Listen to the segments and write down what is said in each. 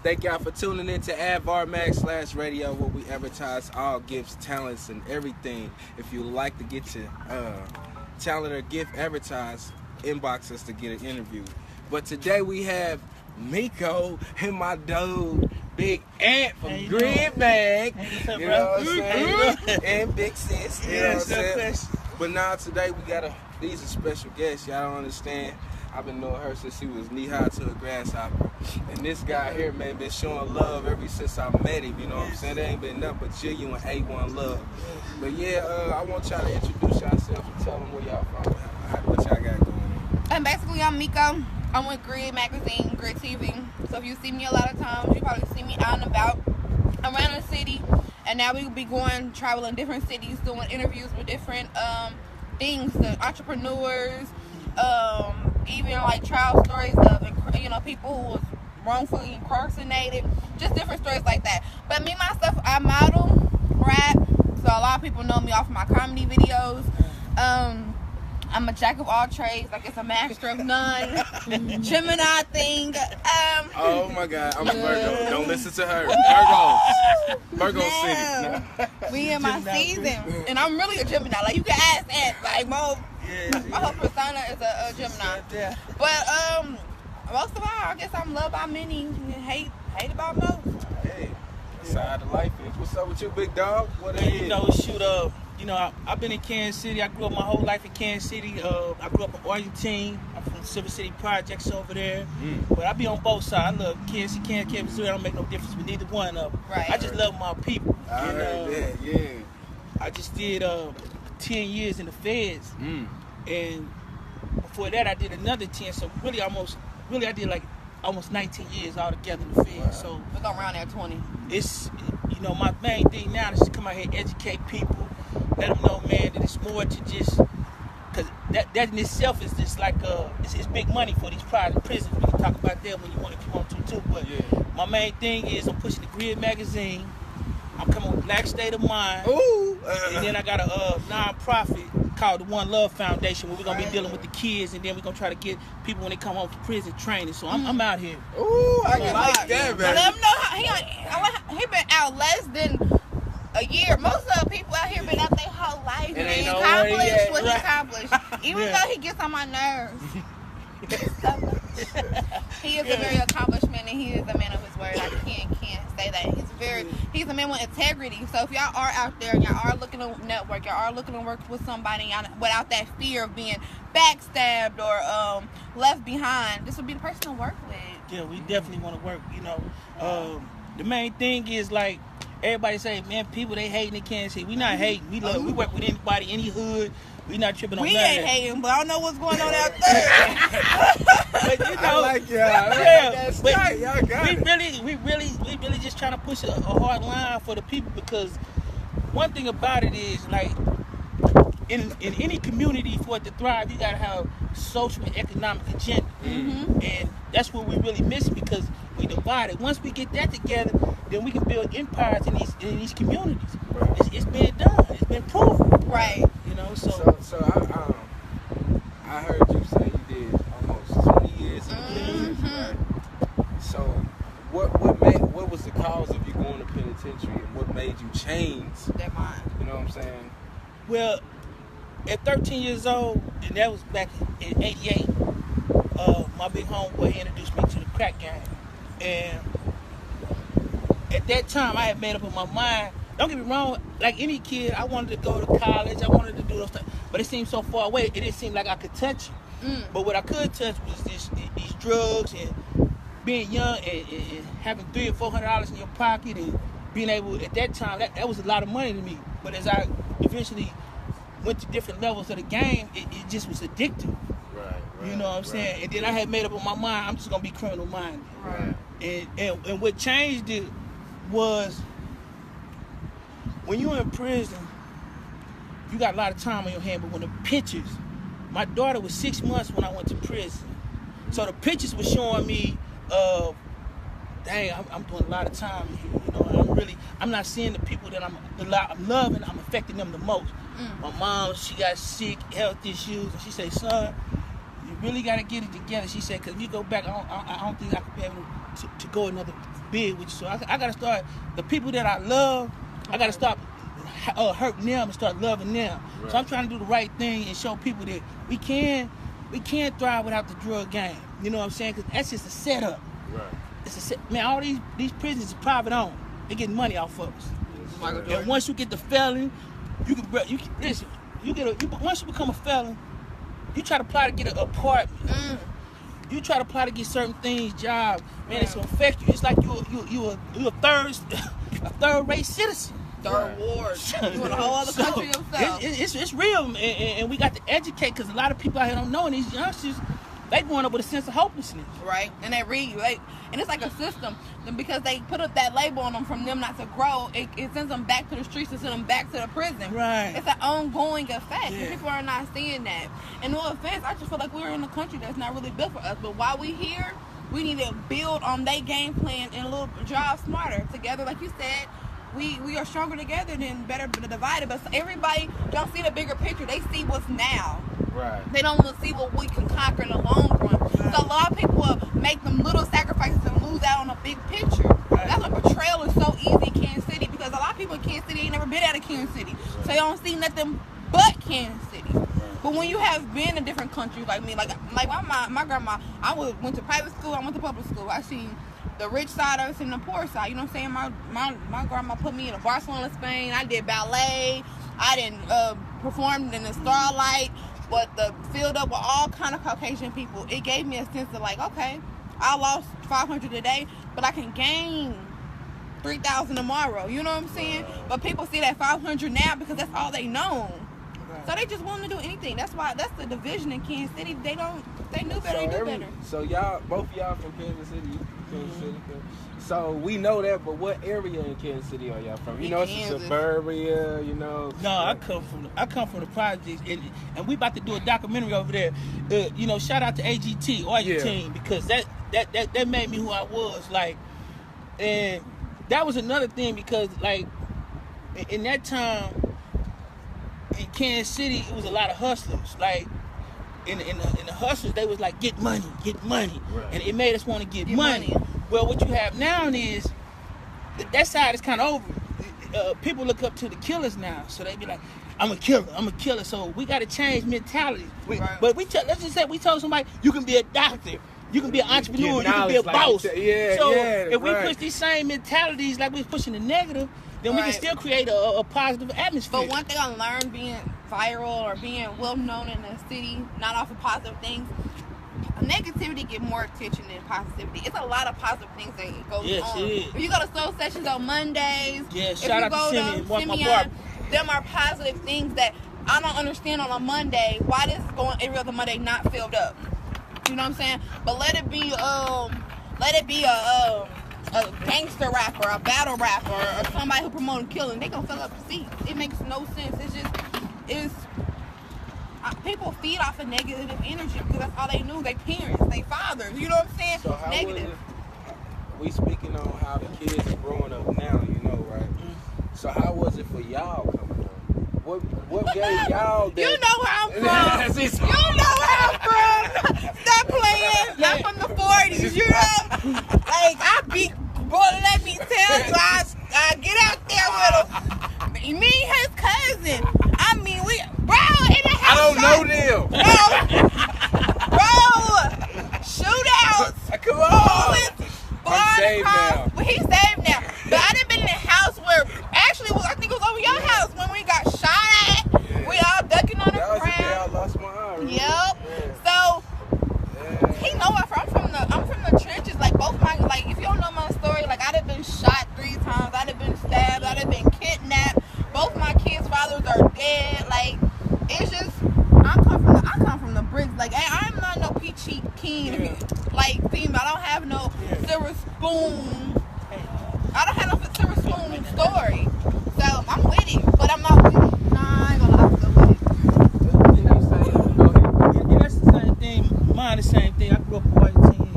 Thank y'all for tuning in to AdVarMax/radio, where we advertise all gifts, talents, and everything. If you would like to get your talent or gift advertised, inbox us to get an interview. But today we have Miko and my dude, Big Ant from Green Bag. You know what I'm saying? And Big Sis. You know what I'm saying? But now today we got these are special guests. Y'all don't understand. I've been knowing her since she was knee-high to a grasshopper. And this guy here, man, been showing love ever since I met him, you know what I'm saying? There ain't been nothing but genuine A1 love. But yeah, I want y'all to introduce yourself and tell them where y'all from, what y'all got going on. And basically, I'm Miko. I'm with Grid Magazine, Grid TV. So if you see me a lot of times, you probably see me out and about around the city. And now we will be traveling different cities, doing interviews with different things, the entrepreneurs, even like trial stories of, people who was wrongfully incarcerated, just different stories like that. But me, myself, I model, rap, so a lot of people know me off my comedy videos. I'm a jack of all trades, like it's a master of none. Gemini thing. Oh my God, I'm a Virgo. Don't listen to her. Virgo City. We in my season, and I'm really a Gemini. Like you can ask that. Like my whole persona is a Gemini. Yeah. But most of all, I guess I'm loved by many and hate about most. Hey, that's how the life is. What's up with you, big dog? What it is? I've been in Kansas City. I grew up my whole life in Kansas City. I grew up in Argentine. I'm from Silver City Projects over there. But I be on both sides. I love Kansas City, Missouri. I don't make no difference with neither one of them. Right. I just love my people. Yeah. I just did 10 years in the feds. And before that, I did another 10. So really, I did like almost 19 years altogether in the feds. Wow. So we're going around there 20. It's, my main thing now is to come out here and educate people. Let them know, man, that it's more to just, because that in itself is just like, it's big money for these private prisons. We can talk about that if you want to too. But my main thing is I'm pushing the Grid Magazine. I'm coming with Black State of Mind. And then I got a non-profit called the One Love Foundation, where we're going to be dealing with the kids, and then we're going to try to get people when they come home from prison training. So I'm out here. I like that, man. Let him know how he been out less than a year. Most of the people out here been out their whole life and he accomplished what he accomplished. Even though he gets on my nerves. He is a very accomplished man, and he is a man of his word. I can't say that. He's a man with integrity. So if y'all are out there and y'all are looking to network, y'all are looking to work with somebody without that fear of being backstabbed or left behind, this would be the person to work with. Yeah, we definitely want to work. The main thing is like everybody say, man, people they hating in Kansas City. We not hating. We love. We work with anybody, any hood. We not tripping on we nothing. We ain't hating, but I don't know what's going on out there. But I like y'all. That's right. Y'all got we really just trying to push a hard line for the people, because one thing about it is, like, in any community, for it to thrive, you gotta have social and economic agenda. And that's what we really miss, because we divided. Once we get that together, then we can build empires in these communities. Right. It's been done. It's been proven. Right. So I heard you say you did almost 20 years in the penitentiary, right? So what was the cause of you going to penitentiary, and what made you change that mind? You know what I'm saying? Well, at 13 years old, and that was back in '88, my big homeboy introduced me to the crack game. And at that time, I had made up in my mind, don't get me wrong, like any kid, I wanted to go to college, I wanted to do those things, but it seemed so far away, it didn't seem like I could touch it. But what I could touch was these drugs, and being young and having $300 or $400 in your pocket, and being able, at that time, that was a lot of money to me. But as I eventually went to different levels of the game, it just was addictive. Right. You know what I'm saying? And then I had made up in my mind, I'm just going to be criminal minded. Right. And what changed it was, when you're in prison, you got a lot of time on your hand, but when the pictures, my daughter was 6 months when I went to prison. So the pictures were showing me, dang, I'm doing a lot of time here. I'm not seeing the people that I'm loving, I'm affecting them the most. My mom, she got sick, health issues, and she said, son, you really got to get it together. She said, because if you go back, I don't think I could be able to go another big with you. So I gotta start, the people that I love, I gotta stop hurting them and start loving them. Right. So I'm trying to do the right thing and show people that we can thrive without the drug game. You know what I'm saying? Because that's just a setup. Right. It's a man. All these prisons are private owned. They get money off of us. Yes, and once you get the felon, you can listen. Once you become a felon, you try to apply to get an apartment. You try to apply to get certain things, jobs. Man, it's gonna affect you. It's like you a third rate citizen. Third ward. You in a whole other country yourself. It's real, and we got to educate, because a lot of people out here don't know, and these youngsters, they growing up with a sense of hopelessness. Right, and they read, right? And it's like a system, and because they put up that label on them from them not to grow, it sends them back to the streets and sends them back to the prison. Right. It's an ongoing effect, and people are not seeing that. And no offense, I just feel like we're in a country that's not really built for us, but while we here, we need to build on their game plan and a little drive smarter together, like you said. We are stronger together than better divided, but everybody don't see the bigger picture. They see what's now. Right. They don't want to see what we can conquer in the long run. Right. So a lot of people will make them little sacrifices and lose out on a big picture. Right. That's why betrayal is so easy in Kansas City, because a lot of people in Kansas City ain't never been out of Kansas City. Right. So they don't see nothing but Kansas City. Right. But when you have been in different countries like me, like my grandma, I went to private school, I went to public school. I seen the rich side of us and the poor side. You know what I'm saying? My grandma put me in a Barcelona, Spain. I did ballet. I didn't perform in the Starlight, but filled up with all kind of Caucasian people. It gave me a sense of like, okay, I lost 500 today, but I can gain 3,000 tomorrow. You know what I'm saying? But people see that 500 now because that's all they know. So they just want to do anything. That's the division in Kansas City. They knew better, they do better. So y'all, both of y'all from Kansas City? So we know that, but what area in Kansas City are y'all from? You know, it's a suburbia, you know. No, I come from the projects, and we about to do a documentary over there. You know, shout out to AGT or your team, because that made me who I was. Like, and that was another thing, because like in that time in Kansas City, it was a lot of hustlers. Like in the hustlers, they was like, get money, right. And it made us want to get money. Well, what you have now is that side is kind of over. People look up to the killers now, so they be like, I'm a killer. So we got to change mentality. Right. But let's just say we told somebody, you can be a doctor, you can be an entrepreneur, you can be a boss. If we push these same mentalities like we're pushing the negative, then we can still create a positive atmosphere. But one thing I learned being viral or being well known in the city, not off of positive things, negativity get more attention than positivity. It's a lot of positive things that goes on. It is. If you go to soul sessions on Mondays, shout out to Simeon, them are positive things that I don't understand on a Monday. Why this going every other Monday not filled up? You know what I'm saying? But let it be a gangster rapper, a battle rapper, or somebody who promoting killing. They gonna fill up the seats. It makes no sense. People feed off of negative energy because that's all they knew. They parents, they fathers. You know what I'm saying? So how negative. We speaking on how the kids are growing up now, you know, right? So how was it for y'all coming up? What gave y'all that? You know where I'm from. You know where I'm from. Stop playing. I'm from the 40s. You know, like I beat. Boy, let me tell you, I get out there with him. Me and his cousin. I mean, bro, in the house. I don't know them. Bro, shootouts. Come on. I'm saved now. Well, he's saved now. But I done been in the house where, actually, I think it was over your house when we got shot at. Yeah. We all ducking on the ground. That was the day I lost my arm. Yep. Yeah. So, he know I'm from the trenches. Like, both my, like, if you don't know my story, like, I'd have been shot 3 times. I'd have been stabbed. I'd have been kidnapped. Both my kids' fathers are dead. Like, it's just, I come from the bricks. Like, I'm not no peachy keen, like, theme. I don't have no silver spoon. I don't have no silver spoon story. So, I'm with it. But I'm not with it. Nah, I ain't gonna lie, I'm still with it. Yeah, that's the same thing. Mine the same thing. I grew up a white teen.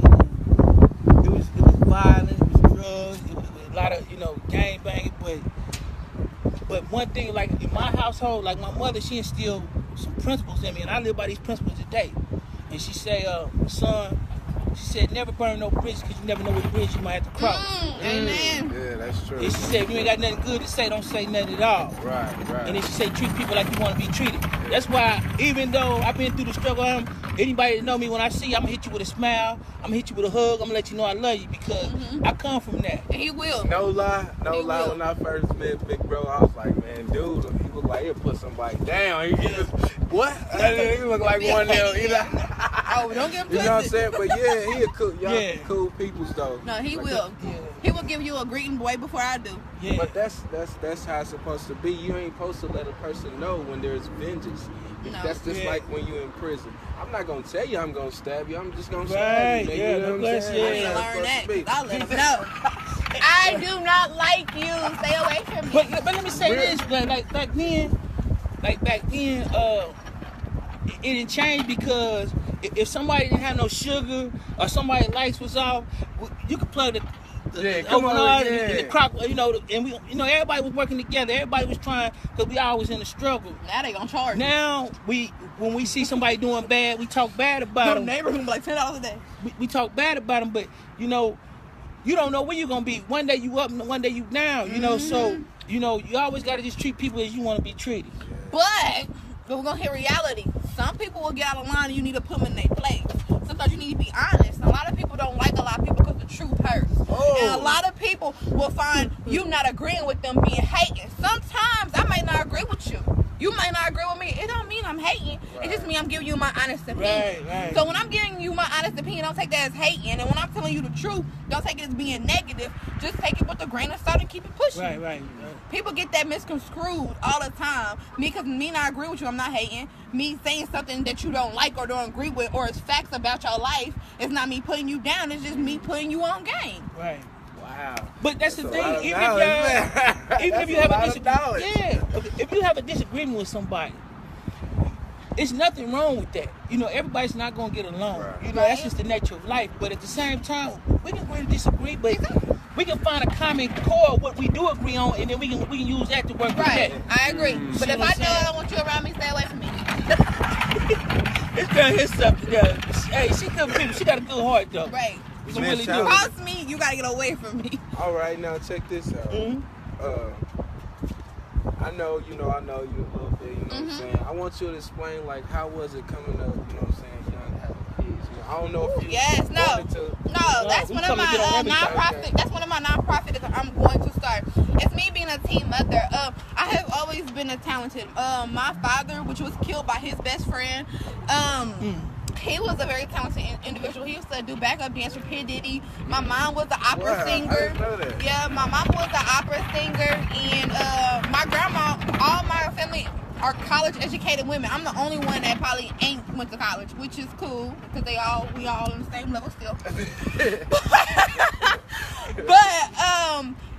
It was violent, it was drugs, it was a lot of, gang banging, but one thing, like in my household, like my mother, she instilled some principles in me, and I live by these principles today. And she say, son, said, never burn no bridge because you never know what bridge you might have to cross. Amen. Yeah, that's true. And she said, if you ain't got nothing good to say, don't say nothing at all. Right. And then she said, treat people like you want to be treated. That's why, even though I've been through the struggle, anybody that know me, when I see you, I'm going to hit you with a smile. I'm going to hit you with a hug. I'm going to let you know I love you because I come from that. And he will. No lie. He will. When I first met Big Bro, I was like, man, dude, he look like he'll put somebody down. He just, what? He look like one of them, you know? Oh, don't get him You twisted. know what I'm saying? But yeah, he a cool, y'all Yeah. cool peoples though. No, he Like will. Yeah. He will give you a greeting way before I do. Yeah. But that's how it's supposed to be. You ain't supposed to let a person know when there's vengeance. No. That's just Yeah. like when you're in prison. I'm not gonna tell you I'm gonna stab you. I'm just gonna Right, stab you. Nigga, yeah, you know what I'm bless saying? you. I need to That's how learn it's that. supposed to 'Cause I let him know. I do not like you. Stay away from me. But let me say this, like back then, it didn't change because if somebody didn't have no sugar or somebody's lights was off, you could plug the Yeah, come on, overnight yeah. and the crock, and we, everybody was working together. Everybody was trying because we always in the struggle. Now they gonna charge. Now when we see somebody doing bad, we talk bad about The them. neighborhood be like $10 a day. We talk bad about them, but you don't know where you're gonna be. One day you up and one day you down. So you always gotta just treat people as you want to be treated. But we're gonna hit reality. Some people will get out of line and you need to put them in their place. Sometimes you need to be honest. A lot of people don't like a lot of people because the truth hurts. Oh. And a lot of people will find you not agreeing with them being hating. Sometimes I might not agree with you. You might not agree with me. It don't mean I'm hating. It just means I'm giving you my honest opinion. Right. So when I'm giving you my honest opinion, don't take that as hating. And when I'm telling you the truth, don't take it as being negative. Just take it with a grain of salt and keep it pushing. Right. People get that misconstrued all the time. Because me not agree with you, I'm not hating. Me saying something that you don't like or don't agree with or it's facts about your life, it's not me putting you down. It's just me putting you on game. Right. Wow. But that's the That's a thing. lot of Even knowledge. if you That's have a a lot of knowledge. if you have a disagreement with somebody, it's nothing wrong with that. Everybody's not gonna get along. Right. That's just the nature of life. But at the same time, we can agree to disagree, but we can find a common core what we do agree on, and then we can use that to work with Right. that. I agree. But See if what I I'm know saying? I don't want you around me, stay away from me. It's done his stuff together. Hey, she good people. She got a good heart though. Right. She Man, really shout do. out. Cross me, you gotta get away from me. All right, now check this out. I know you a little bit, you know what I'm saying? I want you to explain, like, how was it coming up, you know what I'm saying, young, having kids? I don't know if you Yes, no. wanted to... No, that's we one of come my and get on everything. nonprofit. That's one of my nonprofit that I'm going to start. It's me being a teen mother. I have always been a talented. My father, which was killed by his best friend, he was a very talented individual. He used to do backup dance for P. Diddy. My mom was an opera Wow, I singer. didn't know that. Yeah, my mom was an opera singer, and my grandma. All my family are college educated women. I'm the only one that probably ain't went to college, which is cool because we all on the same level still. But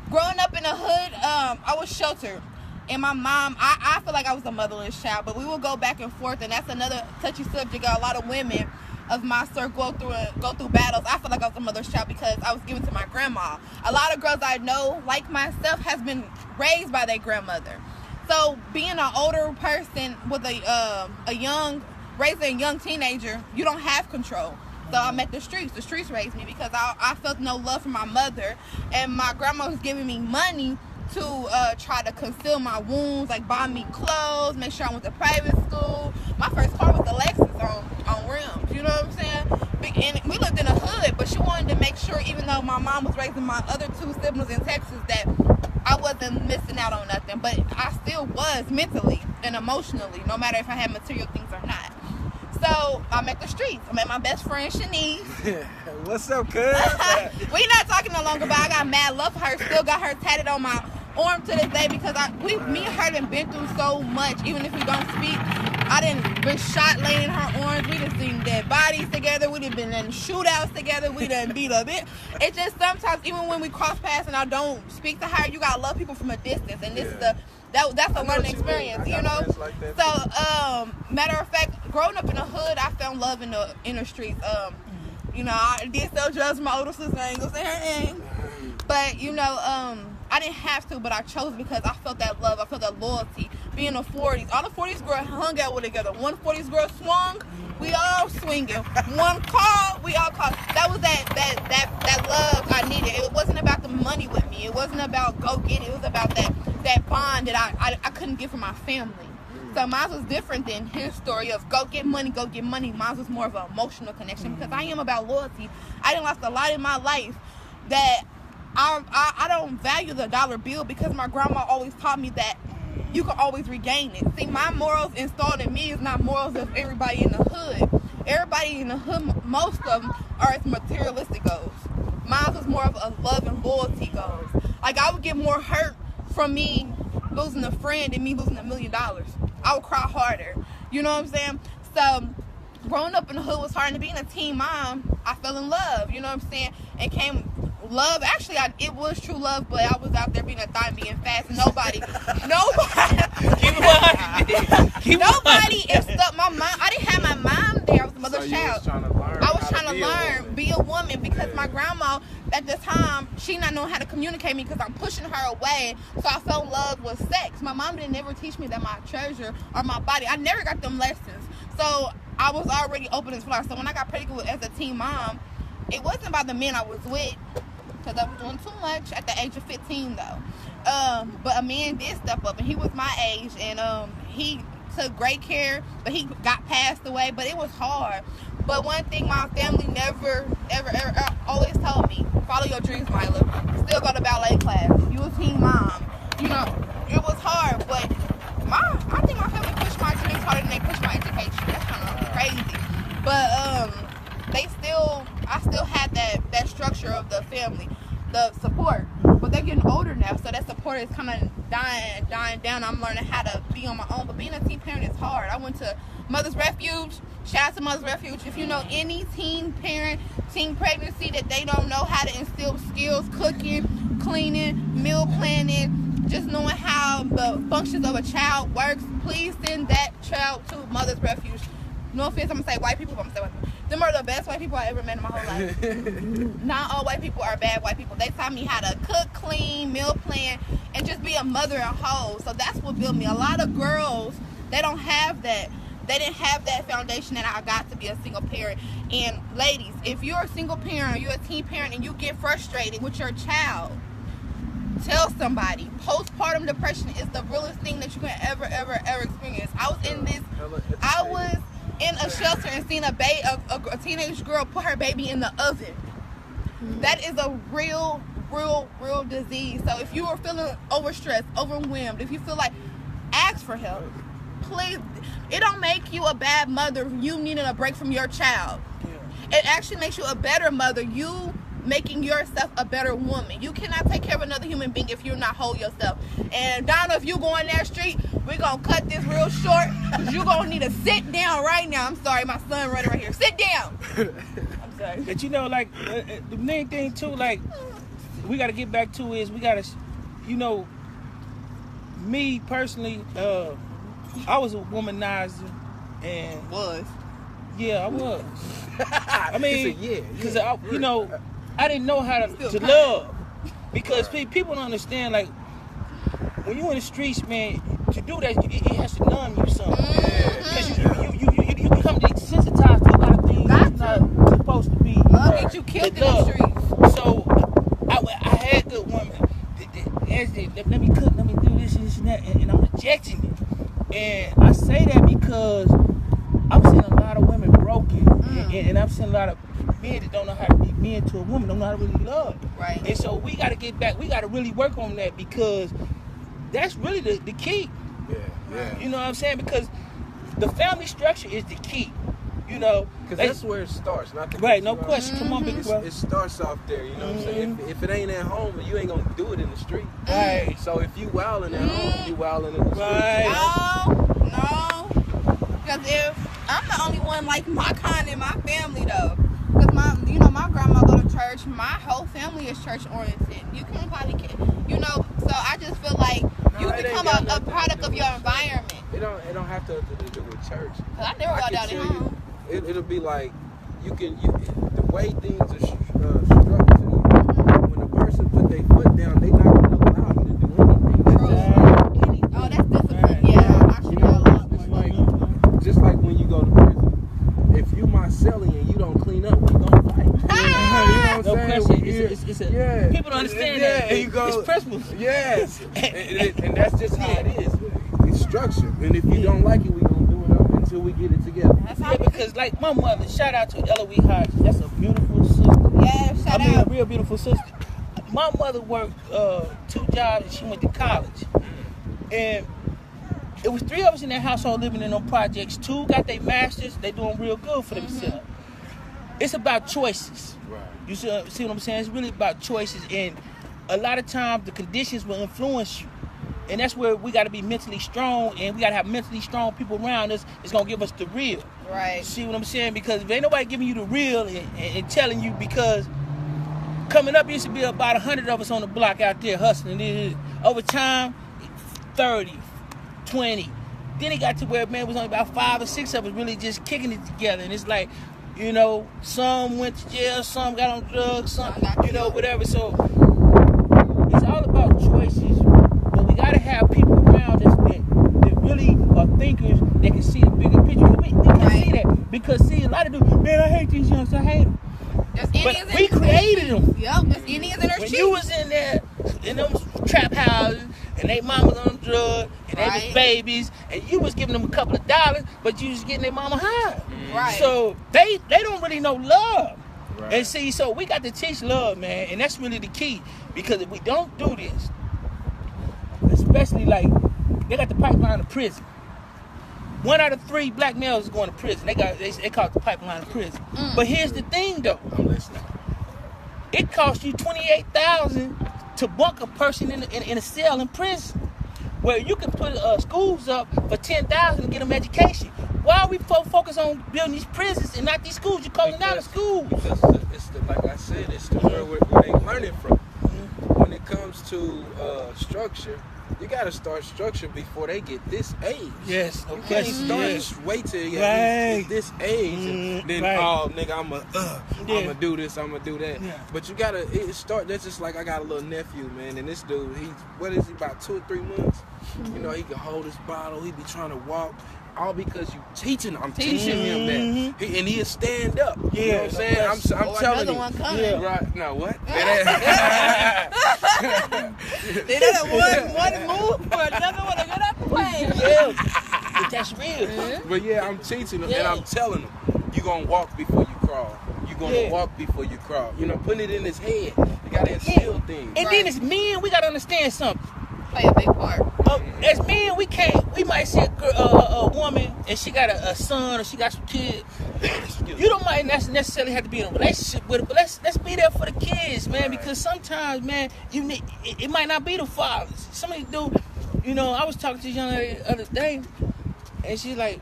growing up in the hood, I was sheltered. And my mom, I feel like I was a motherless child, but we would go back and forth, and that's another touchy subject. A lot of women of my circle go through battles. I feel like I was a motherless child because I was given to my grandma. A lot of girls I know, like myself, has been raised by their grandmother. So being an older person with raising a young teenager, you don't have control. So I'm at the streets. The streets raised me because I felt no love from my mother, and my grandma was giving me money to try to conceal my wounds, like buy me clothes, make sure I went to private school. My first car was a Lexus on rims, you know what I'm saying? And we lived in the hood, but she wanted to make sure, even though my mom was raising my other two siblings in Texas, that I wasn't missing out on nothing. But I still was mentally and emotionally, no matter if I had material things or not. So I'm at the streets. I'm at my best friend Shanice. What's up, cuz? We not talking no longer, but I got mad love for her. Still got her tatted on my arm to this day because me and her done been through so much. Even if we don't speak, I done been shot laying in her arms. We done seen dead bodies together. We done been in shootouts together. We done beat up it. It's just sometimes, even when we cross paths and I don't speak to her, you gotta love people from a distance. And this is that's a learning experience, you know. Like So, matter of fact, growing up in the hood, I found love in the inner streets. You know, I did sell drugs to my older sister. I ain't gonna say her name. But, you know, I didn't have to, but I chose because I felt that love. I felt that loyalty. Being the 40s. All the 40s girls hung out with together. One 40s girl swung, we all swinging. One call, we all called. That was that love I needed. It wasn't about the money with me. It wasn't about go get it. It was about that bond that I couldn't get from my family. So mine was different than his story of go get money, go get money. Mine was more of an emotional connection because I am about loyalty. I done lost a lot in my life that I don't value the dollar bill because my grandma always taught me that you can always regain it. See, my morals installed in me is not morals of everybody in the hood. Everybody in the hood, most of them are as materialistic goals. Mine was more of a love and loyalty goals. Like, I would get more hurt from me losing a friend than me losing $1 million. I would cry harder. You know what I'm saying? So, growing up in the hood was hard, and being a teen mom, I fell in love. You know what I'm saying? And came love. Actually, it was true love, but I was out there being a thot, being fast. Nobody stuck my mom. I didn't have my mom there. I was the mother's child. I was trying to learn, be a woman, because my grandma at the time, she not knowing how to communicate me because I'm pushing her away. So I fell in love with sex. My mom didn't ever teach me that my treasure or my body. I never got them lessons. So I was already open as far. So when I got pregnant as a teen mom, it wasn't about the men I was with, because I was doing too much at the age of 15 though. But a man did step up, and he was my age, and he took great care, but he got passed away. But it was hard. But one thing my family never, ever always told me: follow your dreams, Mila. Still go to ballet class. You a teen mom. You know, it was hard, but I think my family pushed my dreams harder than they pushed my education. That's kind of crazy. But I still had that structure of the family, the support. But they're getting older now, so that support is kind of dying down. I'm learning how to be on my own. But being a teen parent is hard. I went to Mother's Refuge. Shout out to Mother's Refuge. If you know any teen parent, teen pregnancy, that they don't know how to instill skills, cooking, cleaning, meal planning, just knowing how the functions of a child works, please send that child to Mother's Refuge. No offense, I'm going to say white people, but I'm going to say white people. Them are the best white people I ever met in my whole life. Not all white people are bad white people. They taught me how to cook, clean, meal plan, and just be a mother and whole. So that's what built me. A lot of girls, they don't have that. They didn't have that foundation that I got to be a single parent. And ladies, if you're a single parent or you're a teen parent and you get frustrated with your child, tell somebody. Postpartum depression is the realest thing that you can ever experience. I was in a shelter and seen a teenage girl put her baby in the oven. That is a real disease. So if you are feeling overstressed, overwhelmed, if you feel like, ask for help. Please. It don't make you a bad mother, you needing a break from your child. It actually makes you a better mother, you making yourself a better woman. You cannot take care of another human being if you're not whole yourself. And Donna, if you go on that street, we're going to cut this real short, because you're going to need to sit down right now. I'm sorry, my son running right here. Sit down. I'm sorry. But you know, like, the main thing too, like, we got to get back to is we got to, you know, me personally, I was a womanizer, and yeah, I was. I mean, because you know, I didn't know how to love, because people don't understand. Like, when you in the streets, man, to do that, it has to numb you something. Because you become desensitized to a lot of things you're not supposed to be. Get you killed in the streets. So I had good women. Let me cook, let me do this and that, and I'm rejecting it. And I say that because I've seen a lot of women broken, and I've seen a lot of men that don't know how to be men to a woman, don't know how to really love. Right. And so we got to get back. We got to really work on that, because that's really the key. Yeah. You know what I'm saying? Because the family structure is the key. You know, because that's where it starts. Not the right. No question. Come on, big bro. It starts off there. You know what I'm saying? If it ain't at home, you ain't gonna do it in the street. Right. So if you wilding at home, you wilding in the street. Right. No. Because if I'm the only one like my kind in my family though, because my grandma go to church. My whole family is church oriented. You can probably, so I just feel like you become a product of your environment. It don't have to do with church. Cause I never got down at home. It'll be like the way things are struck to you. When a person put their foot down, they not gonna allow you to do anything. Oh, that's discipline. Yeah, I should know a lot more. Just like when you go to prison. If you my cellie and you don't clean up, we gonna fight. You know what I'm No saying? question. It's Yeah. People don't understand that. And you go, It's principles. Yes. and that's just how it is. It's structure. And if you don't like it, we gonna do it up until we get it together. That's how Yeah, because like my mother, shout out to Eloise Hodges. That's a beautiful sister. Yeah, shout out. A real beautiful sister. My mother worked 2 jobs and she went to college. And it was 3 of us in that household living in them projects. 2 got their masters. They doing real good for themselves. It's about choices. Right. You see what I'm saying? It's really about choices. And a lot of times the conditions will influence you. And that's where we got to be mentally strong, and we got to have mentally strong people around us that's going to give us the real. Right. See what I'm saying? Because if ain't nobody giving you the real and telling you, because coming up used to be about 100 of us on the block out there hustling. Over time, 30, 20. Then it got to where, man, it was only about 5 or 6 of us really just kicking it together. And it's like, you know, some went to jail, some got on drugs, some, you know, whatever. So it's all about choices. But we got to have people around us that really are thinkers that can see the bigger picture. We can see that. Because, see, a lot of dudes, man, I hate these youngsters, I hate them. But we created them. Yep, there's Indians in our When streets. you was in there, in them trap houses, and they mamas on drugs, and they was babies, and you was giving them a couple of dollars, but you was getting their mama high. Right. So they don't really know love. Right. And see, so we got to teach love, man, and that's really the key. Because if we don't do this, especially like, they got the pipeline of prison. 1 out of 3 black males is going to prison. They call it the pipeline of prison. But here's the thing, though. I'm listening. It costs you $28,000 to bunk a person in a cell in prison, where you can put schools up for $10,000 to get them education. Why are we focus on building these prisons and not these schools? You're calling out the schools. Because it's the, like I said, it's the where they learn it from. When it comes to structure, you gotta start structure before they get this age. Yes, You okay. can't start just wait till you Right. get this age and then Right. oh nigga I'ma do this, I'ma do that. Yeah. But you gotta start. That's just like I got a little nephew, man, and this dude, what is he, about 2 or 3 months? You know, he can hold his bottle, he be trying to walk. All because you I'm teaching him that. And he'll stand up. Yeah, You know what I'm saying? I'm Or telling another you. one coming. Yeah. Right. No, what? They done one move for another one to get out the way. Yeah, but that's real. But yeah, I'm teaching them and Yeah. I'm telling them, you gonna walk before you crawl. You gonna Yeah. walk before you crawl. You know, putting it in his head. You gotta instill things. And then as men, we gotta understand something. Play a big part. As men, we might see a woman and she got a son or she got some kids. You don't might necessarily have to be in a relationship with her, but let's be there for the kids, man. Because sometimes, man, it might not be the fathers. Somebody do, you know. I was talking to this young lady the other day, and she's like,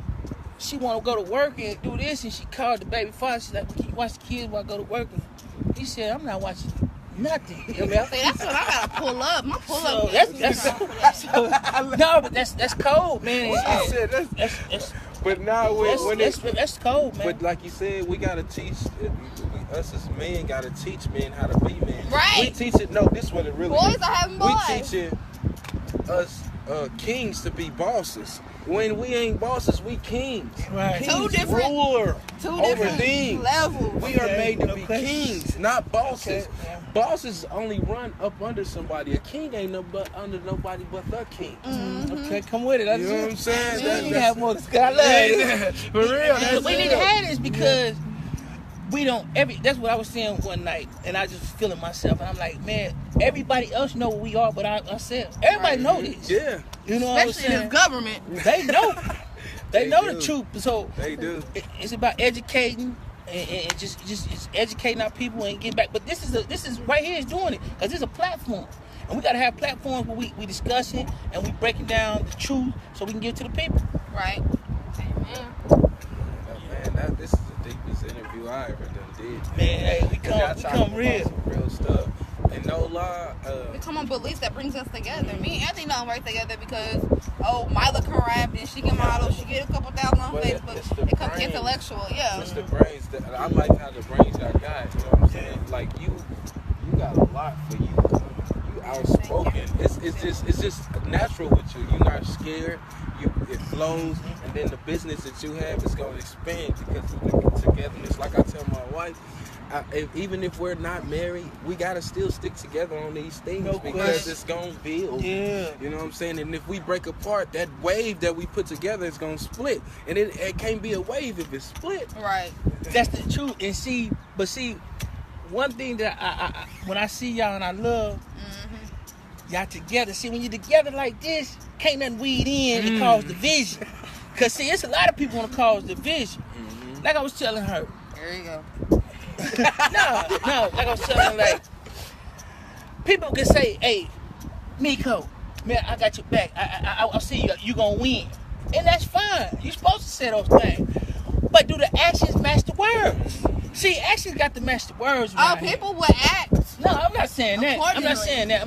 she want to go to work and do this, and she called the baby father. She's like, "Can you watch the kids while I go to work?" And he said, "I'm not watching nothing." You know? See, that's what I gotta pull up. My pull So up. no, but that's cold, man. I said, That's but now that's cold, man. but like you said, we gotta teach us as men gotta teach men how to be men. Right. We teach it. No, this is what it really Boys is. are having boys. We teaching us kings to be bosses. When we ain't bosses, we kings. Right. Kings Two different- ruler Two over different things. levels. We are made to be Okay. kings, not bosses. Okay, yeah. Bosses only run up under somebody. A king ain't under nobody but the king. Okay, come with it. You know what I'm saying? You can have more. I love it. For real. That's We need it. to have this because we don't. That's what I was saying one night, and I just feeling myself, and I'm like, man, everybody else know who we are, but ourselves. Everybody know this. Yeah, You know what I'm Especially saying? this government. They know. They know do. the truth. So they do. it's about educating and just educating our people and get back. But this is right here is doing it because it's a platform, and we got to have platforms where we discuss it and we breaking down the truth so we can give it to the people. Right. Amen. Man, this is the deepest interview I ever done did. Man, hey, we Y'all come talking real. about some real stuff. And no law. We come on beliefs that brings us together. Me and Anthony don't work together because Mila can rap and she can model. She get a couple thousand on Facebook. It comes intellectual, yeah. It's the brains that I like how the brains I got. You know what I'm saying? Like you got a lot for you. You outspoken. It's just natural with you. You're not scared. It flows, and then the business that you have is going to expand because of the togetherness. Like I tell my wife, even if we're not married, we gotta still stick together on these things because it's gonna build. Yeah. You know what I'm saying? And if we break apart, that wave that we put together is gonna split. And it can't be a wave if it's split. Right. That's the truth. And see, one thing that I when I see y'all and I love y'all together. See, when you're together like this, can't nothing weed in and cause division. Cause see, it's a lot of people want to cause division. Like I was telling her. There you go. No, like I was telling her, like, people can say, hey, Miko, man, I got your back. I'll see you gonna win. And that's fine. You're supposed to say those things. But do the actions match the words? See, actions got to match the words. People will act. No, I'm not saying that. I'm not saying that.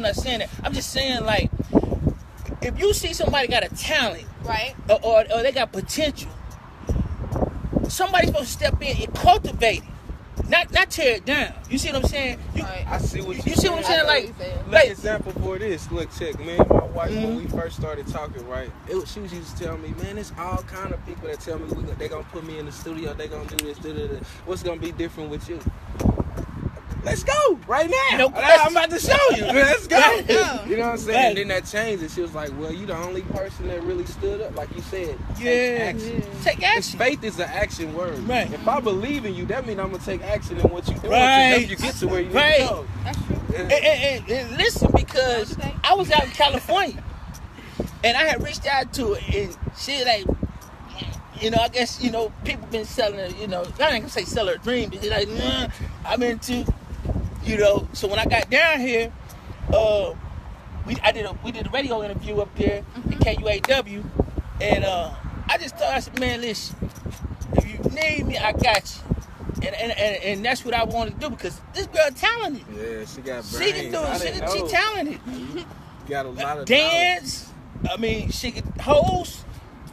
I'm just saying, like, if you see somebody got a talent, right, or they got potential, somebody's supposed to step in and cultivate it. Not tear it down. You see what I'm saying? I see what you see what I'm saying? Like example for this. Look, check, man. My wife, when we first started talking, right? She was used to tell me, man, it's all kind of people that tell me they gonna put me in the studio. They gonna do this. What's gonna be different with you? Let's go right now. No, I'm about to show you. Let's go. Yeah. You know what I'm saying? And then that changed, and she was like, "Well, you the only person that really stood up, like you said. Take action. Take action. Faith is an action word. Right. If I believe in you, that means I'm gonna take action in what you do right. to help you get to where you need to go. That's true. And listen, because I was out in California, and I had reached out to her, and she like, I guess people been selling her, I ain't gonna say sell her a dream, but she's like, I'm into. So when I got down here, we did a radio interview up there at KUAW, and I just thought, I said, man, listen, if you need me, I got you, and that's what I wanted to do because this girl talented. Yeah, she got brains. She can do it. She talented. Got a lot of dance. Knowledge. I mean, she can host.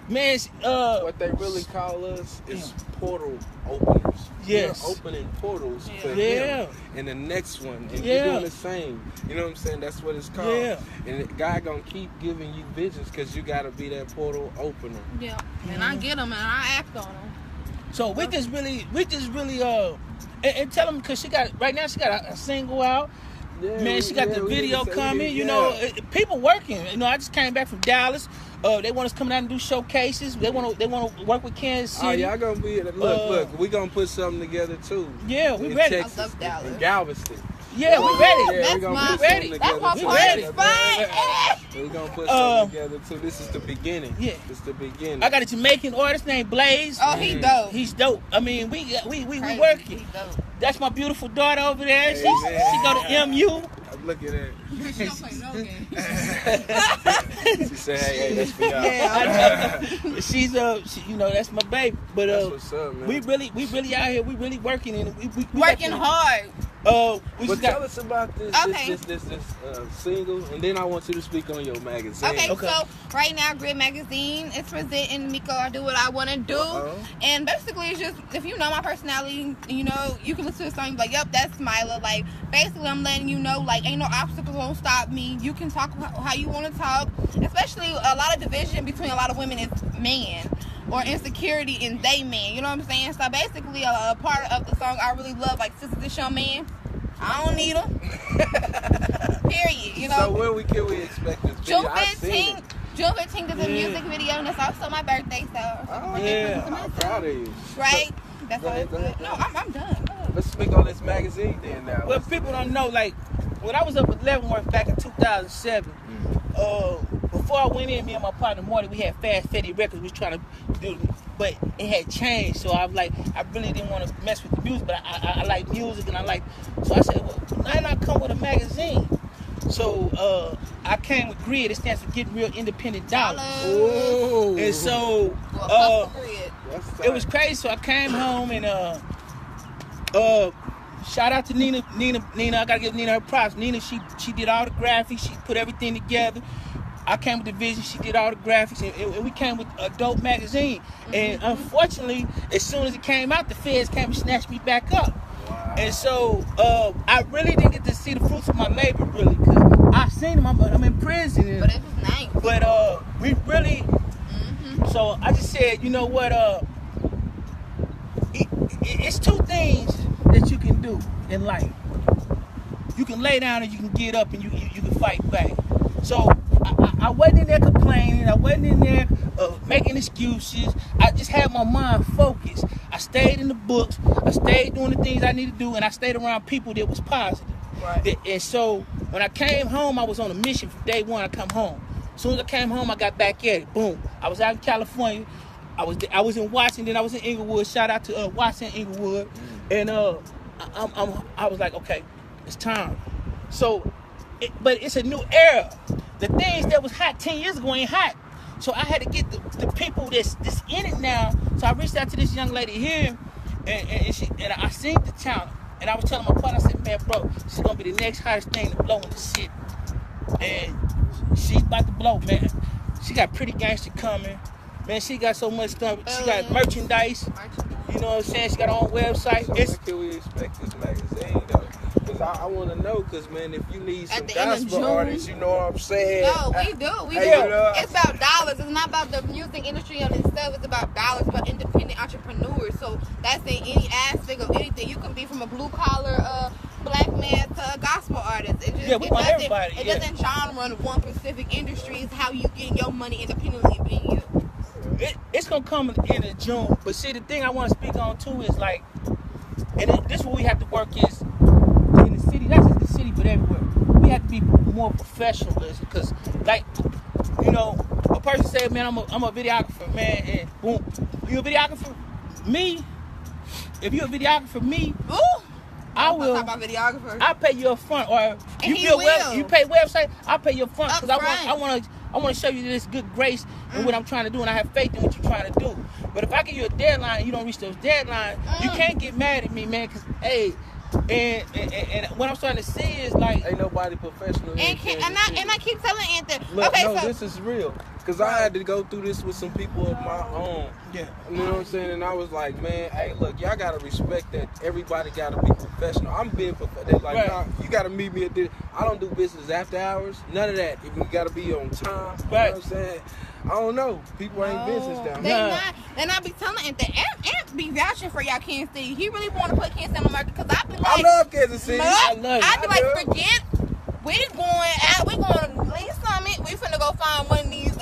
Man, what they really call us is portal openers. Yes. We're opening portals for them. And the next one. And you're doing the same. You know what I'm saying? That's what it's called. Yeah. And God gonna keep giving you visions because you gotta be that portal opener. Yeah. And I get them and I act on them. So we just really and tell them because right now she got a single out. Yeah, man, she got the video coming. People working. I just came back from Dallas. They want us coming out and do showcases. They want to work with Kansas City. Oh, y'all gonna be look. We gonna put something together too. Yeah, we ready. Texas, I love Dallas. in Galveston. Yeah, we ready. Yeah, we gonna put something together. That's too. my first spot. We gonna put something together too. This is the beginning. Yeah, this is the beginning. I got a Jamaican artist named Blaze. Oh, he dope. He's dope. I mean, we working. He dope. That's my beautiful daughter over there. Hey, she go to MU. Look at that. She don't play no games. She said, "Hey, that's for y'all." Yeah, she's that's my baby. But that's what's up, man. we really out here. We really working and we working hard. But tell us about this single, and then I want you to speak on your magazine. Okay. So right now, Grid Magazine is presenting Miko. I do what I want to do, and basically, it's just if you know my personality, you can listen to the song, and be like, "Yep, that's Mila." Like, basically, I'm letting you know, like, ain't no obstacles won't stop me. You can talk how you want to talk. Especially a lot of division between a lot of women is man. Or insecurity in they man, you know what I'm saying? So basically, a part of the song I really love, like, "Sister, this your man. I don't need him." Period. So when can we expect this video? June 15th. June 15th is a music video, and it's also my birthday, so. I'm proud of you. Right? That's all it's good. No, I'm done. Let's speak on this magazine then now. Well, people don't know, like, when I was up at Leavenworth back in 2007, before I went in, me and my partner Marty, we had Fast Fetty Records. We was trying to do, but it had changed. So I was like, I really didn't want to mess with the music, but I like music and so I said, well, why not come with a magazine? So I came with Grid. It stands for Getting Real Independent Dollars. Ooh. And so it was crazy. So I came home and shout out to Nina. I gotta give Nina her props. Nina, she did all the graphics. She put everything together. I came with the vision. She did all the graphics, and we came with a dope magazine. And unfortunately, as soon as it came out, the feds came and snatched me back up. Wow. And so I really didn't get to see the fruits of my labor, really, because I've seen them. I'm in prison. But it was nice. But we really. So I just said, you know what? It's two things that you can do in life. You can lay down and you can get up and you can fight back. So I wasn't in there complaining. I wasn't in there making excuses. I just had my mind focused. I stayed in the books. I stayed doing the things I need to do, and I stayed around people that was positive. Right. And so when I came home, I was on a mission from day one. I come home. As soon as I came home, I got back at it. Boom. I was out in California. I was in Washington. I was in Inglewood. Shout out to Washington, Inglewood. And I was like, okay, it's time. So, but it's a new era. The things that was hot 10 years ago ain't hot. So I had to get the people that's in it now. So I reached out to this young lady here, and I seen the talent. And I was telling my partner, I said, man, bro, she's gonna be the next hottest thing to blow in the city. And she's about to blow, man. She got Pretty Gangster coming. Man, she got so much stuff. She got merchandise. You know what I'm saying? She got her own website. So when can we expect this magazine, though? Because I want to know, because, man, if you need some gospel artists, you know what I'm saying? No, we do. We Hey, do. you know, It's about dollars. It's not about the music industry on itself. It's about dollars, about independent entrepreneurs. So that's in any aspect of anything. You can be from a blue-collar black man to a gospel artist. It just, We want everybody. It doesn't genre to one specific industry. It's how you get your money independently and being you. It's gonna come in June, but see, the thing I want to speak on too is like, and this is what we have to work is in the city, not just the city, but everywhere. We have to be more professional, because, like, you know, a person said, man, I'm a videographer, man, and boom, you a videographer? Me? If you a videographer, me? Ooh. I will. Talk about videographers. I'll pay you up front, or you pay website. I'll pay you up front, because I want to show you this good grace and what I'm trying to do, and I have faith in what you're trying to do. But if I give you a deadline and you don't reach those deadlines, you can't get mad at me, man. Because hey, and what I'm starting to see is like, ain't nobody professional. And I keep telling Anthony. Look, okay, no, so this is real. Because I had to go through this with some people of my own. yeah, You know what I'm saying? And I was like, man, hey, look, y'all got to respect that everybody got to be professional. I'm being professional. Like, Right. nah, you got to meet me at this. I don't do business after hours. None of that. If we got to be on time. You Right. know what I'm saying? I don't know. People ain't business down They here. not. And I be telling Anthony, Ant be vouching for y'all Kansas City. He really want to put Kansas City on the market, because I be like, I love Kansas City. I love it. I be I like, do. forget. We going out. We going to Lee Summit. We finna go find one of these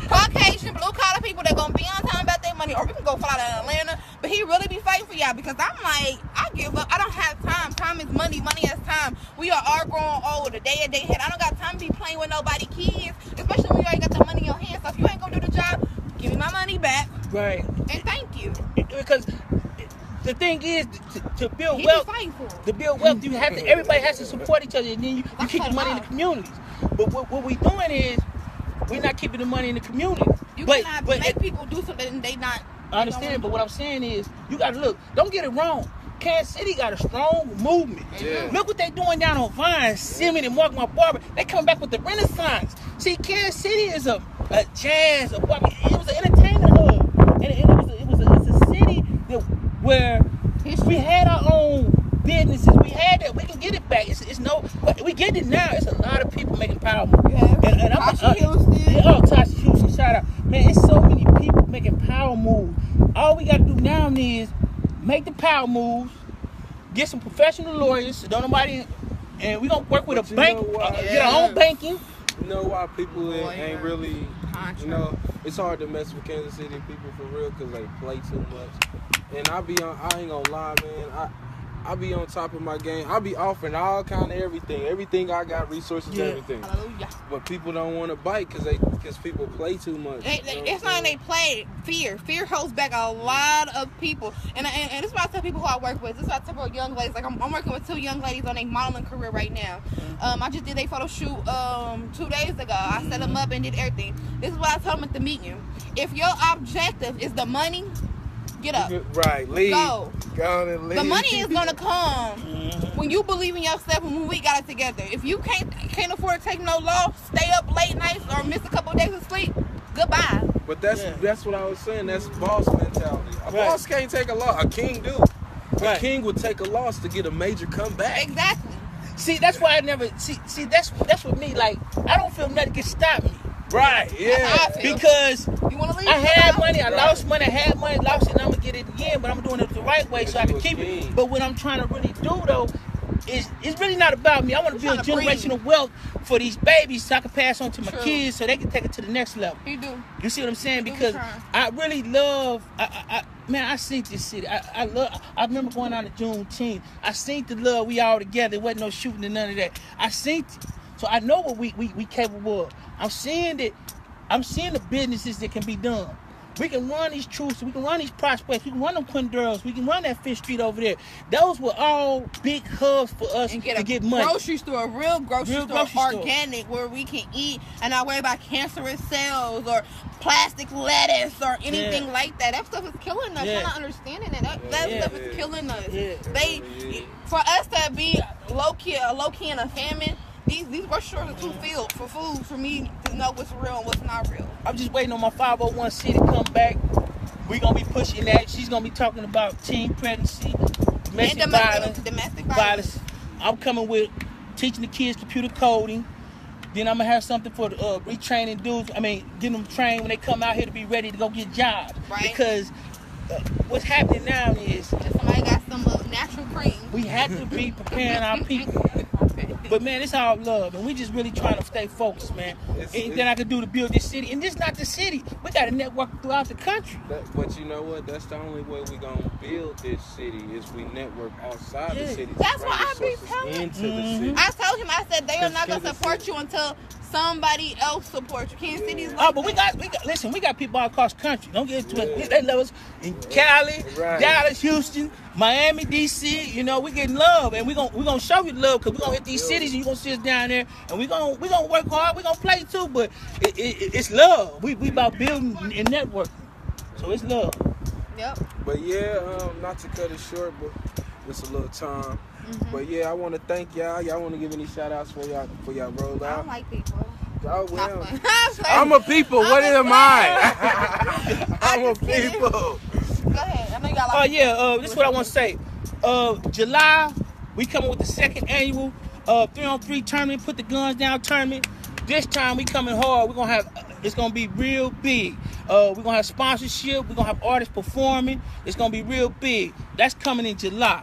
Caucasian blue collar people that gonna be on time about their money, or we can go fly to Atlanta. But he really be fighting for y'all, because I'm like, I give up. I don't have time. Time is money. Money is time. We are all growing old. The day a day ahead. I don't got time to be playing with nobody kids, especially when you already got the money in your hands. So if you ain't gonna do the job, give me my money back. right. And thank you. Because the thing is, to build He wealth, be fighting for it. to build wealth, you have to. Everybody has to support each other, and then you That's keep the what money in the I'm communities. But what we doing is, we're not keeping the money in the community. You but cannot but make people do something and they not. I understand, but what I'm saying is, you got to look. Don't get it wrong. Kansas City got a strong movement. Yeah. Look what they doing down on Vine, Simmons, and Mark Barber. They coming back with the Renaissance. See, Kansas City is a jazz, it was an entertainment hub, and it's a city that, where we had our own businesses. We had that. We can get it back. We get it now. It's a lot of people making power moves. Yeah. And I'm Tasha Houston. Tasha Houston, shout out. Man, it's so many people making power moves. All we got to do now is make the power moves, get some professional lawyers, so don't nobody, and we gonna work with But a you bank, know what? get our own banking. You know why people ain't really, Contract. you know, it's hard to mess with Kansas City people for real, because they play too much. And I ain't gonna lie, man, I be on top of my game. I be offering all kind of everything I got, resources, everything. Hallelujah. But people don't want to bite because people play too much. It's not they play. Fear holds back a lot of people, and this is what I tell people who I work with. This is what I tell young ladies. Like I'm working with 2 young ladies on a modeling career right now. I just did a photo shoot 2 days ago. I set them up and did everything. This is what I told them at the meeting. If your objective is the money, Get up. Right, leave. Go. Go on and leave. The money is gonna come when you believe in yourself and when we got it together. If you can't afford to take no loss, stay up late nights or miss a couple of days of sleep, goodbye. But that's what I was saying. That's boss mentality. A boss can't take a loss. A king do. A king would take a loss to get a major comeback. Exactly. See, that's why I never see. That's what me. Like, I don't feel nothing can stop me. Right. Yeah. Because you wanna leave? I had money, I lost money, I had money, lost it, and I'm gonna get it again. But I'm doing it the right way so I can keep it. But what I'm trying to really do though is it's really not about me. I want to build generational wealth for these babies so I can pass on to my kids so they can take it to the next level. You do. You see what I'm saying? Because I really love. Man, I seen this city. I remember going on to Juneteenth. I seen the love we all together. There wasn't no shooting and none of that. I seen it. So I know what we capable of. I'm seeing the businesses that can be done. We can run these troops, we can run these prospects, we can run them Quindurals, we can run that Fish Street over there. Those were all big hubs for us to get money. Grocery store, a real grocery store, organic, where we can eat and not worry about cancerous cells or plastic lettuce or anything like that. That stuff is killing us. You're not understanding it. That stuff is killing us. For us to be low key in a famine, these grocery stores are too filled for food for me to know what's real and what's not real. I'm just waiting on my 501c to come back. We're going to be pushing that. She's going to be talking about teen pregnancy, domestic violence. I'm coming with teaching the kids computer coding. Then I'm going to have something for retraining dudes. Getting them trained when they come out here to be ready to go get jobs. Right. Because what's happening now is... If somebody got some natural cream. We have to be preparing our people. But man, it's all love, and we just really trying to stay focused, man. Anything I can do to build this city, and this not the city. We got a network throughout the country. But you know what? That's the only way we gonna build this city is we network outside the city. That's what I be telling into the city. I told him, I said they are not gonna support you until somebody else supports you. Kansas City's like but we got people all across the country. Don't get into it. They love us in Cali, Dallas, Houston, Miami, DC. You know, we getting love, and we gonna show you love because we gonna hit these cities, and you gonna see us down there, and we gonna work hard. We gonna play too, but it's love. We about building and networking, so it's love. Yep. But not to cut it short, but just a little time. But I want to thank y'all. Y'all want to give any shout outs for y'all roll out? I don't like people. Oh, well. I'm a people. What am I? I'm a people. Go ahead. I know y'all like this is what I want to say. July, we coming with the second annual 3-on-3 tournament, put the guns down tournament. This time we coming hard. It's gonna be real big. We're gonna have sponsorship. We're gonna have artists performing. It's gonna be real big. That's coming in July.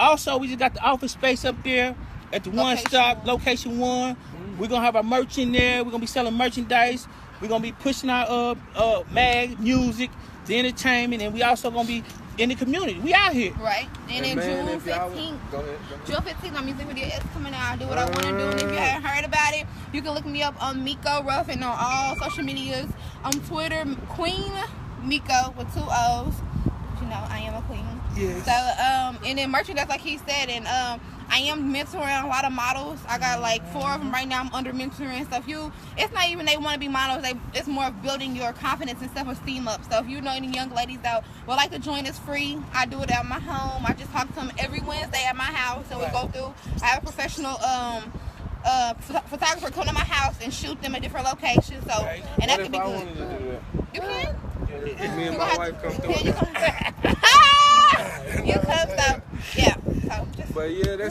Also, we just got the office space up there at the Location 1. We're gonna have our merch in there. We're gonna be selling merchandise. We're gonna be pushing our mag, music, the entertainment, and we also gonna be in the community. We out here. Right. And then June 15th. Go ahead. June 15th, my music video is coming out. I do what I want to do. And if you haven't heard about it, you can look me up on Miko Ruffin on all social medias. On Twitter, Queen Miko with 2 O's. You know, I am a queen. Yes. So, and then merchandise, like he said, and I am mentoring a lot of models. I got like 4 of them right now. I'm under mentoring. So it's not even they want to be models. It's more of building your confidence and self-esteem up. So if you know any young ladies that would like to join us free, I do it at my home. I just talk to them every Wednesday at my house. So we go through. I have a professional photographer come to my house and shoot them at different locations. So and that can be good. You can. Me and my wife come through. You come so yeah. But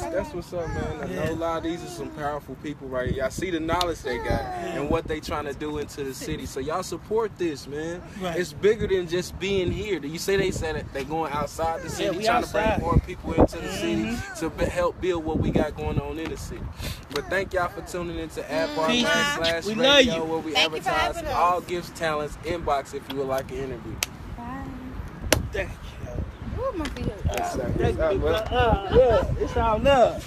that's what's up, man. No lie, these are some powerful people right here. Y'all see the knowledge they got and what they trying to do into the city. So y'all support this, man. Right. It's bigger than just being here. You say they said that they going outside the city, trying to bring more people into the city to help build what we got going on in the city. But thank y'all for tuning into @barman/radio, where we advertise all gifts, talents. Inbox if you would like an interview. Bye. Thank you. Ooh, my feet hurt. It's all love.